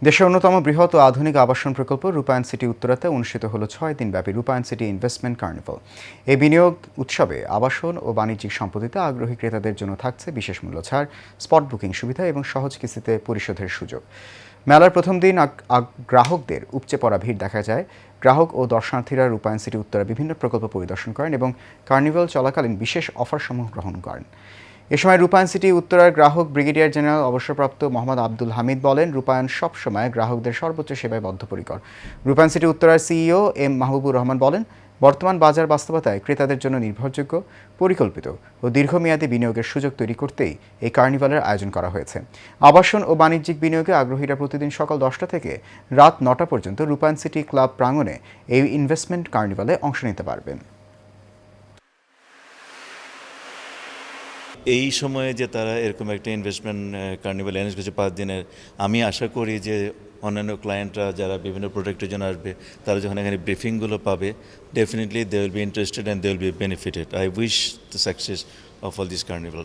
দেশের অন্যতম বৃহৎ ও আধুনিক আবাসন প্রকল্প রূপায়ণ সিটি উত্তরাতে অনুষ্ঠিত হলো 6 দিনব্যাপী রূপায়ণ সিটি ইনভেস্টমেন্ট কার্নিভাল। এই বিনিয়োগ উৎসবে আবাসন ও বাণিজ্যিক সম্পত্তিতে আগ্রহী ক্রেতাদের জন্য থাকছে বিশেষ মূল্য ছাড়, স্পট বুকিং সুবিধা এবং সহজ কিস্তিতে পরিশোধের সুযোগ। মেলার প্রথম দিন গ্রাহকদের উপচে পড়া ভিড় দেখা যায়। গ্রাহক ও দর্শনার্থীরা রূপায়ণ সিটি উত্তরা বিভিন্ন প্রকল্প পরিদর্শন করেন এবং কার্নিভাল চলাকালীন বিশেষ অফারসমূহ গ্রহণ করেন। এ সময় রূপায়ণ সিটি উত্তরার গ্রাহক ব্রিগেডিয়ার জেনারেল অবসরপ্রাপ্ত মোহাম্মদ আব্দুল হামিদ বলেন, রূপায়ণ সবসময় গ্রাহকদের সর্বোচ্চ সেবায় বদ্ধপরিকর। রূপায়ণ সিটি উত্তরার সিইও এম মাহবুবুর রহমান বলেন, বর্তমান বাজার বাস্তবতায় ক্রেতাদের জন্য নির্ভরযোগ্য, পরিকল্পিত ও দীর্ঘমেয়াদী বিনিয়োগের সুযোগ তৈরি করতেই এই কার্নিভালের আয়োজন করা হয়েছে। আবাসন ও বাণিজ্যিক বিনিয়োগে আগ্রহীরা প্রতিদিন সকাল 10টা থেকে রাত 9টা পর্যন্ত রূপায়ণ সিটি ক্লাব প্রাঙ্গণে এই ইনভেস্টমেন্ট কার্নিভালে অংশ নিতে পারবেন। এই সময়ে যে তারা এরকম একটা ইনভেস্টমেন্ট কার্নিভাল অ্যারেঞ্জ করেছে 5 দিনের, আমি আশা করি যে অন্যান্য ক্লায়েন্টরা যারা বিভিন্ন প্রোডাক্টের জন্য আসবে, তারা যখন এখানে ব্রিফিংগুলো পাবে, definitely they will be interested and they will be benefited. I wish the success of all this carnival.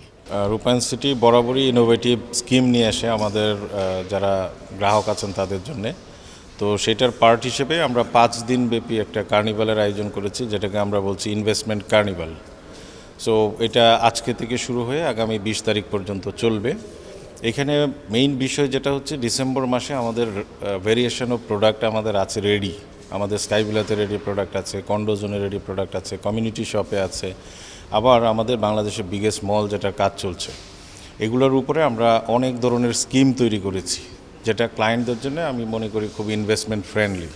Rupayan city বরাবরই ইনোভেটিভ স্কিম নিয়ে আসে আমাদের যারা গ্রাহক আছেন তাদের জন্যে। তো সেটার পার্ট হিসেবে আমরা 5 দিন ব্যাপী একটা কার্নিভালের আয়োজন করেছি, যেটাকে আমরা বলছি ইনভেস্টমেন্ট কার্নিভাল। সো এটা আজকে থেকে শুরু হয়ে আগামী 20 তারিখ পর্যন্ত চলবে। এখানে মেইন বিষয় যেটা হচ্ছে, ডিসেম্বর মাসে আমাদের ভেরিয়েশন অফ প্রোডাক্ট আমাদের আছে রেডি। আমাদের স্কাইবিলাতে রেডি প্রোডাক্ট আছে, কন্ডোজোনে রেডি প্রোডাক্ট আছে, কমিউনিটি শপে আছে, আবার আমাদের বাংলাদেশের বিগেস্ট মল যেটা কাজ চলছে, এগুলোর উপরে আমরা অনেক ধরনের স্কিম তৈরি করেছি, যেটা ক্লায়েন্টদের জন্য আমি মনে করি খুব ইনভেস্টমেন্ট ফ্রেন্ডলি।